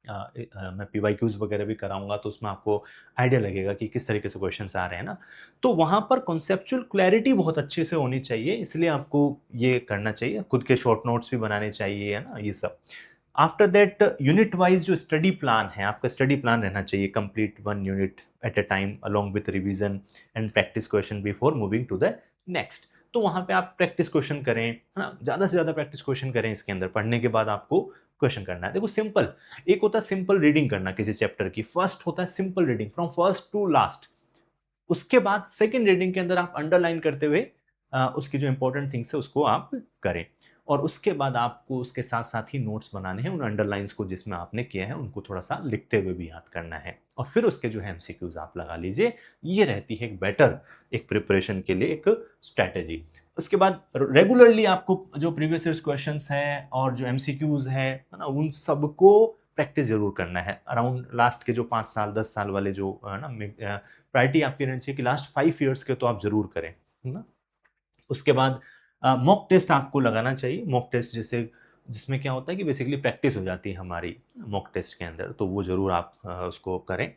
मैं पीवाईक्यूज वगैरह भी कराऊंगा, तो उसमें आपको आइडिया लगेगा कि किस तरीके से क्वेश्चंस आ रहे हैं ना। तो वहां पर कॉन्सेप्चुअल क्लैरिटी बहुत अच्छे से होनी चाहिए, इसलिए आपको ये करना चाहिए, खुद के शॉर्ट नोट्स भी बनाने चाहिए, है ना, ये सब। आफ्टर दैट यूनिट वाइज जो स्टडी प्लान है, आपका स्टडी प्लान रहना चाहिए, complete 1 unit at a time along with revision and practice question before moving to the next. तो वहां पे आप प्रैक्टिस क्वेश्चन करें, है ना, ज्यादा से ज्यादा प्रैक्टिस क्वेश्चन करें इसके अंदर, पढ़ने के बाद आपको क्वेश्चन करना है। देखो सिंपल, एक होता है सिंपल रीडिंग करना किसी चैप्टर की, फर्स्ट होता है simple reading from first to last. उसके बाद सेकंड रीडिंग के अंदर आप अंडरलाइन करते हुए उसकी जो इंपॉर्टेंट थिंग्स है उसको आप करें, और उसके बाद आपको उसके साथ साथ ही नोट्स बनाने हैं, उन अंडरलाइंस को जिसमें आपने किया है उनको थोड़ा सा लिखते हुए भी याद करना है, और फिर उसके जो है एमसीक्यूज आप लगा लीजिए। ये रहती है एक बेटर एक प्रिपरेशन के लिए एक स्ट्रैटेजी। उसके बाद रेगुलरली आपको जो प्रीवियस ईयर क्वेश्चंस हैं और जो एमसीक्यूज है ना, उन सबको प्रैक्टिस जरूर करना है। अराउंड लास्ट के जो 5 साल 10 साल वाले जो है ना, प्रायोरिटी आपकी रहनी चाहिए कि लास्ट 5 ईयर्स के तो आप जरूर करें, है ना। उसके बाद मॉक टेस्ट आपको लगाना चाहिए। मॉक टेस्ट जैसे जिसमें क्या होता है कि बेसिकली प्रैक्टिस हो जाती है हमारी मॉक टेस्ट के अंदर, तो वो जरूर आप उसको करें।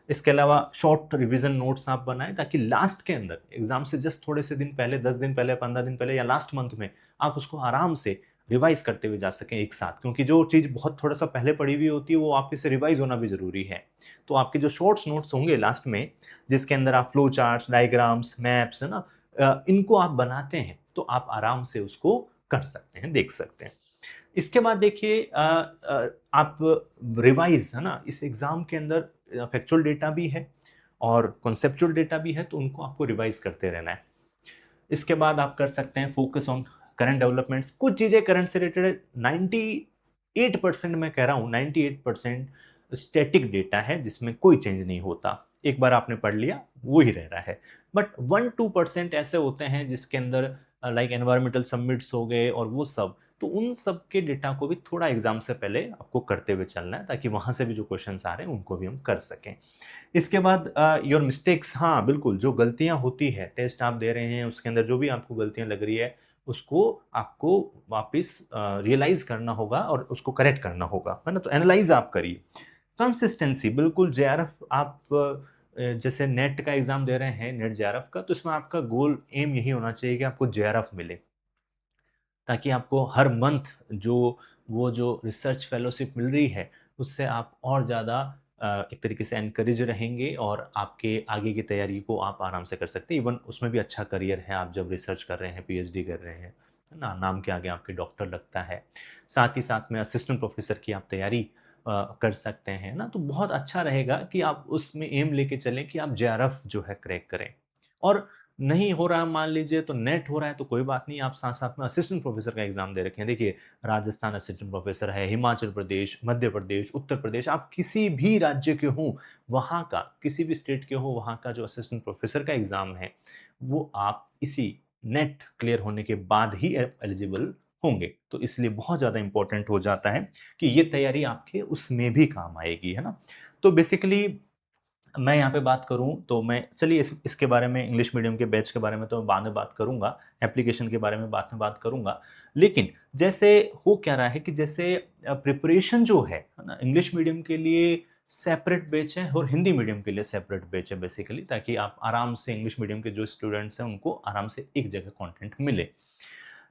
इसके अलावा शॉर्ट रिवीजन नोट्स आप बनाएं, ताकि लास्ट के अंदर एग्जाम से जस्ट थोड़े से दिन पहले, 10 दिन पहले, 15 दिन पहले या लास्ट मंथ में आप उसको आराम से रिवाइज करते हुए जा सकें एक साथ, क्योंकि जो चीज़ बहुत थोड़ा सा पहले पढ़ी हुई होती है वो वापस से रिवाइज होना भी जरूरी है। तो आपके जो शॉर्ट्स नोट्स होंगे लास्ट में, जिसके अंदर आप फ्लो चार्ट्स, डायग्राम्स, मैप्स, है ना, इनको आप बनाते हैं, तो आप आराम से उसको कर सकते हैं, देख सकते हैं। इसके बाद देखिए आप रिवाइज़ है ना, इस एग्ज़ाम के अंदर फैक्चुअल डेटा भी है और कॉन्सेप्चुअल डेटा भी है, तो उनको आपको रिवाइज़ करते रहना है। इसके बाद आप कर सकते हैं फोकस ऑन करंट डेवलपमेंट्स। कुछ चीज़ें करंट से रिलेटेड है, 98% मैं कह रहा हूँ, 98% स्टैटिक डेटा है जिसमें कोई चेंज नहीं होता। एक बार आपने पढ़ लिया, वो ही रह रहा है। बट 1-2% ऐसे होते हैं जिसके अंदर लाइक एनवायरमेंटल समिट्स हो गए और वो सब, तो उन सब के डेटा को भी थोड़ा एग्ज़ाम से पहले आपको करते हुए चलना है, ताकि वहाँ से भी जो क्वेश्चन्स आ रहे हैं, उनको भी हम कर सकें। इसके बाद योर मिस्टेक्स, हाँ, बिल्कुल, जो गलतियाँ होती हैं, टेस्ट आप दे रहे हैं, उसके अंदर जो भी आपको गलतियाँ लग रही है, उसको आपको वापस रियलाइज़ करना होगा और उसको करेक्ट करना होगा, है ना? तो एनालाइज़ आप करिए। कंसिस्टेंसी, बिल्कुल जेआरएफ आप जैसे नेट का एग्ज़ाम दे रहे हैं, नेट जेआरएफ का, तो इसमें आपका गोल, एम यही होना चाहिए कि आपको जेआरएफ मिले। ताकि आपको हर मंथ जो वो जो रिसर्च फेलोशिप मिल रही है, उससे आप और ज़्यादा एक तरीके से एनकरेज रहेंगे और आपके आगे की तैयारी को आप आराम से कर सकते हैं। इवन उसमें भी अच्छा करियर है, आप जब रिसर्च कर रहे हैं, पीएचडी कर रहे हैं, है ना? नाम के आगे आपके डॉक्टर लगता है। साथ ही साथ में असिस्टेंट प्रोफ़ेसर की आप तैयारी कर सकते हैं, ना? तो बहुत अच्छा रहेगा कि आप उसमें एम लेके चलें कि आप जेआरएफ जो है क्रैक करें। और नहीं हो रहा, मान लीजिए, तो नेट हो रहा है तो कोई बात नहीं, आप साथ-साथ में असिस्टेंट प्रोफ़ेसर का एग्ज़ाम दे रखें। देखिए, राजस्थान असिस्टेंट प्रोफ़ेसर है, हिमाचल प्रदेश, मध्य प्रदेश, उत्तर प्रदेश, आप किसी भी राज्य के हों, वहाँ का, किसी भी स्टेट के हो, वहाँ का जो असिस्टेंट प्रोफ़ेसर का एग्ज़ाम है, वो आप इसी नेट क्लियर होने के बाद ही एलिजिबल होंगे। तो इसलिए बहुत ज़्यादा इम्पोर्टेंट हो जाता है कि ये तैयारी आपके उसमें भी काम आएगी, है ना? तो बेसिकली मैं यहाँ पे बात करूँ तो मैं, चलिए इसके बारे में, इंग्लिश मीडियम के बैच के बारे में तो मैं बाद में बात करूँगा, एप्लीकेशन के बारे में बाद में बात करूँगा। लेकिन जैसे हो क्या रहा है कि जैसे प्रिपरेशन जो है ना? इंग्लिश मीडियम के लिए सेपरेट बैच है और हिंदी मीडियम के लिए सेपरेट बैच है बेसिकली, ताकि आप आराम से, इंग्लिश मीडियम के जो स्टूडेंट्स हैं उनको आराम से एक जगह कंटेंट मिले।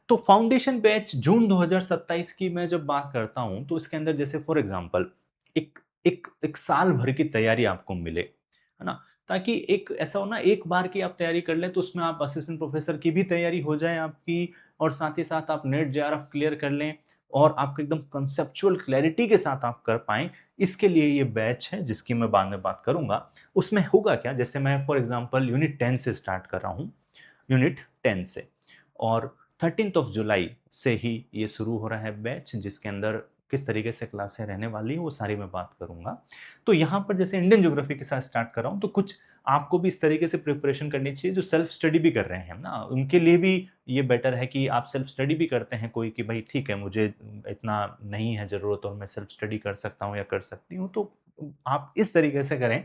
तो फाउंडेशन बैच जून 2027 की मैं जब बात करता हूँ, तो इसके अंदर जैसे फॉर एग्ज़ाम्पल एक एक एक साल भर की तैयारी आपको मिले, है ना? ताकि एक ऐसा हो ना, एक बार की आप तैयारी कर लें तो उसमें आप असिस्टेंट प्रोफ़ेसर की भी तैयारी हो जाए आपकी, और साथ ही साथ आप नेट जेआरएफ क्लियर कर लें और आपको एकदम कॉन्सेप्चुअल क्लैरिटी के साथ आप कर पाएँ। इसके लिए ये बैच है जिसकी मैं बाद में बात करूँगा। उसमें होगा क्या, जैसे मैं फॉर एग्ज़ाम्पल यूनिट 10 से स्टार्ट कर रहा हूँ, यूनिट 10 से, और 13th ऑफ जुलाई से ही ये शुरू हो रहा है बैच, जिसके अंदर किस तरीके से क्लासें रहने वाली हैं वो सारी मैं बात करूँगा। तो यहाँ पर जैसे इंडियन ज्योग्राफी के साथ स्टार्ट कर रहा हूँ, तो कुछ आपको भी इस तरीके से प्रिपरेशन करनी चाहिए जो सेल्फ स्टडी भी कर रहे हैं ना, उनके लिए भी ये बेटर है कि आप सेल्फ स्टडी भी करते हैं कोई, कि भाई ठीक है, मुझे इतना नहीं है ज़रूरत और मैं सेल्फ स्टडी कर सकता हूँ या कर सकती हूँ, तो आप इस तरीके से करें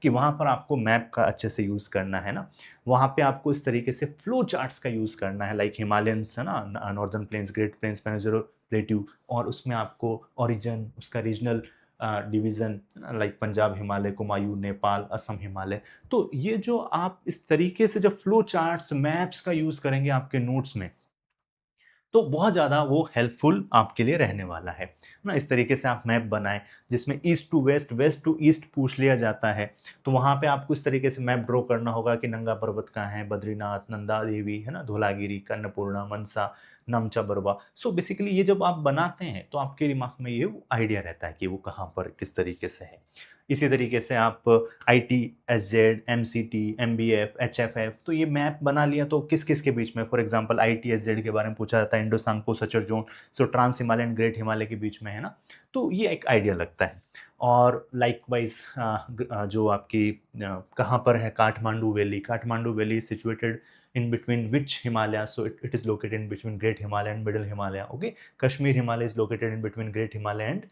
कि वहाँ पर आपको मैप का अच्छे से यूज़ करना है ना। वहाँ पे आपको इस तरीके से फ्लो चार्ट्स का यूज़ करना है, लाइक हिमालयंस है ना, northern plains, great plains, peninsular plateau, और उसमें आपको ओरिजिन, उसका regional division, like Punjab Himalaya, Kumaon Nepal, Assam Himalaya. तो ये जो आप इस तरीके से जब फ्लो चार्ट्स, मैप्स का यूज़ करेंगे आपके नोट्स में, तो बहुत ज़्यादा वो हेल्पफुल आपके लिए रहने वाला है ना? इस तरीके से आप मैप बनाएँ, जिसमें east to west, west to east पूछ लिया जाता है। तो वहाँ पे आपको इस तरीके से मैप ड्रॉ करना होगा कि नंगा पर्वत कहाँ है, बद्रीनाथ, नंदा देवी, है ना? धौलागिरी, अन्नपूर्णा, मनसा, नमचा बरवा। सो बेसिकली ये जब आप बनाते हैं, तो आपके दिमाग में ये आइडिया रहता है कि वो कहाँ पर, किस तरीके से है। इसी तरीके से आप आईटी, एसजेड, एमसीटी, एमबीएफ, एचएफएफ, तो ये मैप बना लिया, तो किस-किस के बीच में, फॉर एग्जांपल आईटी, एसजेड के बारे में पूछा जाता है, इंडो सांगपो सचर जोन, सो ट्रांस हिमालयन, ग्रेट हिमालय के बीच में, है ना? तो ये एक आइडिया लगता है। और लाइकवाइज़ जो आपकी कहाँ पर है Kathmandu valley, Kathmandu valley is situated in between which Himalaya, so it is located in between great Himalaya and middle Himalaya, okay? Kashmir Himalaya is located in between great Himalaya and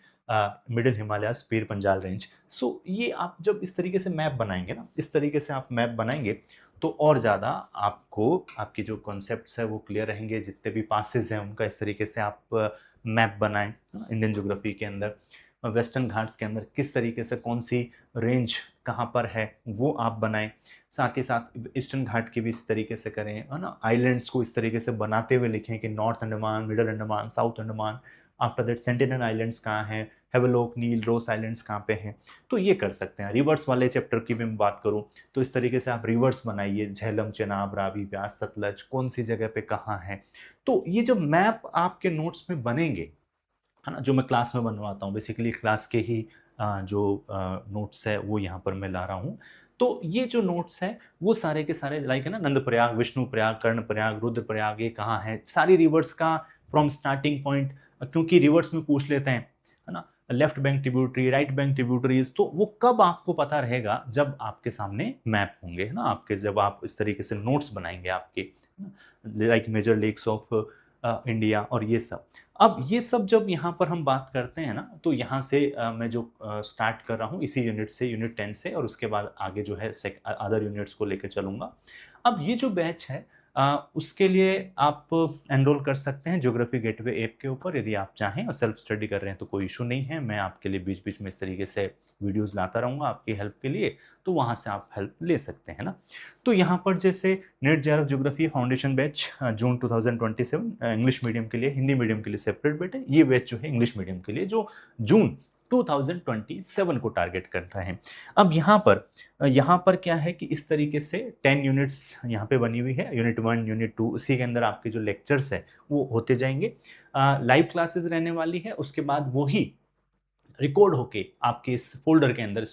middle Himalayas, Pir Panjal range. सो ये आप जब इस तरीके से मैप बनाएँगे ना, इस तरीके से आप मैप बनाएँगे, तो और ज़्यादा आपको, आपके जो कॉन्सेप्ट्स हैं वो क्लियर रहेंगे, जितने भी पासेस हैं उनका इस तरीके से आप मैप बनाएँ, इंडियन ज्योग्राफी के अंदर। वेस्टर्न घाट्स के अंदर किस तरीके से कौन-सी रेंज कहाँ पर है, वो आप बनाएँ। साथ ही साथ ईस्टर्न घाट की भी इस तरीके से करें, है ना? आइलैंड्स को इस तरीके से बनाते हुए लिखें कि north Andaman, middle Andaman, south Andaman, after that sentinel islands कहाँ हैं, हेवलॉक, नील, रोस आइलैंड्स कहाँ पे हैं। तो ये कर सकते हैं। रिवर्स वाले चैप्टर की भी मैं बात करूँ, तो इस तरीके से आप रिवर्स बनाइए, झेलम, चेनाब, रावी, व्यास, सतलज कौन-सी जगह पे कहाँ है। तो ये जब मैप आपके नोट्स में बनेंगे, है ना, जो मैं क्लास में बनवाता हूँ, बेसिकली क्लास के ही जो नोट्स है वो यहाँ पर मैं ला रहा हूँ। तो ये जो नोट्स हैं वो सारे के सारे लाइक है ना, नंदप्रयाग, विष्णुप्रयाग, कर्णप्रयाग, रुद्रप्रयाग ये कहाँ है, सारी रिवर्स का फ्रॉम स्टार्टिंग पॉइंट, क्योंकि रिवर्स में पूछ लेते हैं, है ना, left bank tributary, right bank tributaries, तो वो कब आपको पता रहेगा, जब आपके सामने मैप होंगे, है ना, आपके, जब आप इस तरीके से नोट्स बनाएंगे आपके, like major lakes of India और ये सब। अब ये सब जब यहाँ पर हम बात करते हैं ना, तो यहाँ से मैं जो स्टार्ट कर रहा हूँ इसी यूनिट से, यूनिट 10 से, और उसके बाद आगे जो है अदर यूनिट्स को लेकर चलूँगा। अब ये जो बैच है उसके लिए आप एनरोल कर सकते हैं ज्योग्राफी गेटवे ऐप के ऊपर, यदि आप चाहें, और सेल्फ स्टडी कर रहे हैं तो कोई इशू नहीं है, मैं आपके लिए बीच बीच में इस तरीके से वीडियोज़ लाता रहूँगा आपकी हेल्प के लिए, तो वहाँ से आप हेल्प ले सकते हैं ना। तो यहाँ पर जैसे NET JRF geography foundation batch June 2027 English medium के लिए, हिंदी मीडियम के लिए सेपरेट बैच है, ये बैच जो है इंग्लिश मीडियम के लिए जो जून 2027 को टारगेट करता है। अब यहाँ पर क्या है कि इस तरीके से 10 यूनिट्स यहाँ पे बनी हुई है, यूनिट 1, यूनिट 2, उसी के अंदर आपके जो लेक्चर्स है वो होते जाएंगे, लाइव क्लासेस रहने वाली है, उसके बाद वो ही रिकॉर्ड होके आपके इस फ़ोल्डर के अंदर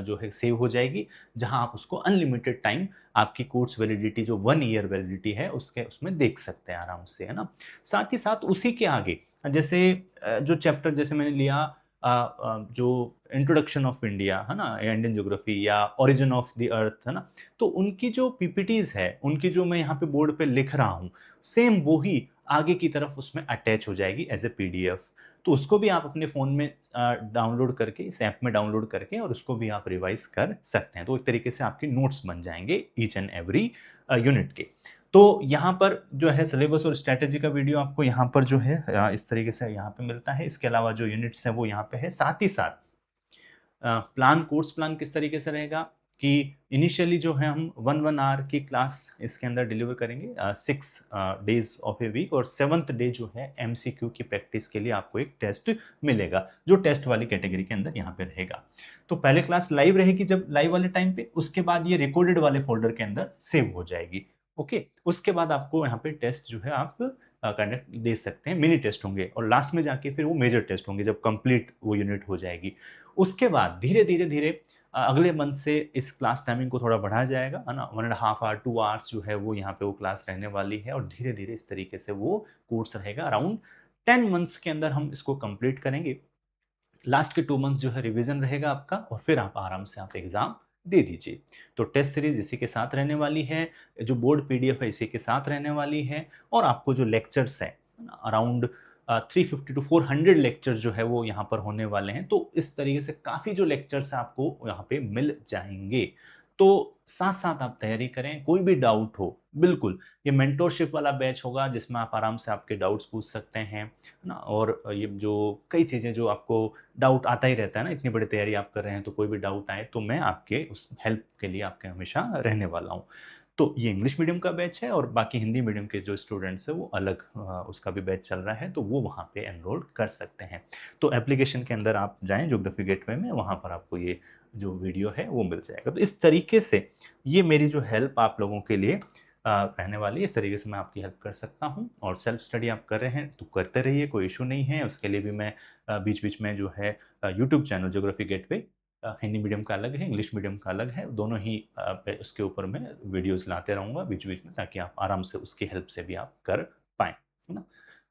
जो है सेव हो जाएगी, जहाँ आप उसको अनलिमिटेड टाइम, आपकी कोर्स वैलिडिटी जो 1 ईयर वैलिडिटी है उसके, उसमें देख सकते हैं आराम से, है ना। साथ ही साथ उसी के आगे जैसे जो चैप्टर जैसे मैंने लिया जो इंट्रोडक्शन ऑफ इंडिया, है ना, इंडियन ज्योग्राफी या ओरिजिन ऑफ द अर्थ, है ना, तो उनकी जो पीपीटीज़ है, उनकी जो मैं यहाँ पे बोर्ड पे लिख रहा हूँ, सेम वो ही आगे की तरफ उसमें अटैच हो जाएगी एज़ ए पीडीएफ। तो उसको भी आप अपने फ़ोन में डाउनलोड करके, इस ऐप में डाउनलोड करके, और उसको भी आप रिवाइज़ कर सकते हैं। तो एक तरीके से आपके नोट्स बन जाएँगे ईच एंड एवरी यूनिट के। तो यहाँ पर जो है सिलेबस और स्ट्रैटेजी का वीडियो आपको यहाँ पर जो है इस तरीके से यहाँ पे मिलता है। इसके अलावा जो यूनिट्स हैं वो यहाँ पे है। साथ ही साथ प्लान, कोर्स प्लान किस तरीके से रहेगा कि इनिशियली जो है हम 1 आवर की क्लास इसके अंदर डिलीवर करेंगे 6 डेज ऑफ ए वीक, और 7th डे जो है एमसीक्यू की प्रैक्टिस के लिए आपको एक टेस्ट मिलेगा, जो टेस्ट वाली कैटेगरी के अंदर यहाँ पे रहेगा। तो पहले क्लास लाइव रहेगी जब लाइव वाले टाइम पे, उसके बाद ये रिकॉर्डेड वाले फोल्डर के अंदर सेव हो जाएगी। ओके, उसके बाद आपको यहाँ पे टेस्ट जो है आप कंडक्ट दे सकते हैं, मिनी टेस्ट होंगे, और लास्ट में जाके फिर वो मेजर टेस्ट होंगे जब कंप्लीट वो यूनिट हो जाएगी। उसके बाद धीरे धीरे धीरे अगले मंथ से इस क्लास टाइमिंग को थोड़ा बढ़ाया जाएगा, है ना, 1.5 आवर 2 आवर्स जो है वो यहाँ पे वो क्लास रहने वाली है, और धीरे धीरे इस तरीके से वो कोर्स रहेगा। अराउंड 10 मंथ्स के अंदर हम इसको कंप्लीट करेंगे। लास्ट के 2 मंथ्स जो है रिवीजन रहेगा आपका, और फिर आप आराम से आप एग्जाम दे दीजिए। तो टेस्ट सीरीज इसी के साथ रहने वाली है, जो बोर्ड पीडीएफ है इसी के साथ रहने वाली है, और आपको जो लेक्चर्स हैं अराउंड 350 टू 400 लेक्चर जो है वो यहाँ पर होने वाले हैं। तो इस तरीके से काफ़ी जो लेक्चर्स आपको यहाँ पे मिल जाएंगे। तो साथ साथ आप तैयारी करें, कोई भी डाउट हो, बिल्कुल ये मेंटोरशिप वाला बैच होगा जिसमें आप आराम से आपके डाउट्स पूछ सकते हैं, है ना, और ये जो कई चीज़ें जो आपको डाउट आता ही रहता है ना, इतनी बड़ी तैयारी आप कर रहे हैं, तो कोई भी डाउट आए तो मैं आपके उस हेल्प के लिए आपके हमेशा रहने वाला हूँ। तो ये इंग्लिश मीडियम का बैच है, और बाकी हिंदी मीडियम के जो स्टूडेंट्स हैं वो अलग उसका भी बैच चल रहा है, तो वो वहाँ पे एनरोल कर सकते हैं। तो एप्लीकेशन के अंदर आप जाएँ ज्योग्राफी गेटवे में, वहाँ पर आपको ये जो वीडियो है वो मिल जाएगा। तो इस तरीके से ये मेरी जो हेल्प आप लोगों के लिए रहने वाली है, इस तरीके से मैं आपकी हेल्प कर सकता हूँ। और सेल्फ स्टडी आप कर रहे हैं तो करते रहिए, कोई इशू नहीं है। उसके लिए भी मैं बीच-बीच में जो है YouTube channel geography gateway, Hindi medium का अलग है, इंग्लिश मीडियम का अलग है, दोनों ही पे उसके ऊपर मैं वीडियोज़ लाते रहूँगा बीच-बीच में, ताकि आप आराम से उसकी हेल्प से भी आप कर पाएँ, है ना?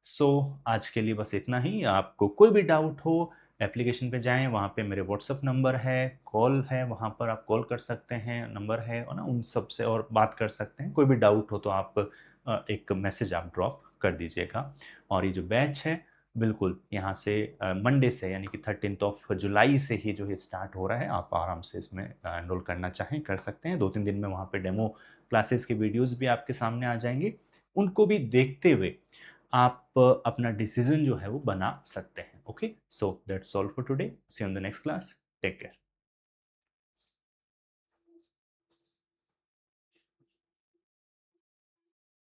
सो आज के लिए बस इतना ही। आपको कोई भी डाउट हो, एप्लीकेशन पे जाएँ, वहाँ पे मेरे व्हाट्सएप नंबर है, कॉल है, वहाँ पर आप कॉल कर सकते हैं, नंबर है, और ना उन सब से और बात कर सकते हैं। कोई भी डाउट हो तो आप एक मैसेज आप ड्रॉप कर दीजिएगा। और ये जो बैच है, बिल्कुल यहाँ से मंडे से, यानी कि 13th ऑफ जुलाई से ही जो है स्टार्ट हो रहा है। आप आराम से इसमें एनरोल करना चाहें कर सकते हैं। 2-3 दिन में वहाँ पे डेमो क्लासेस के वीडियोज़ भी आपके सामने आ जाएँगे। उनको भी देखते हुए आप अपना डिसीज़न जो है वो बना सकते हैं। Okay? So that's all for today. See you in the next class. Take care.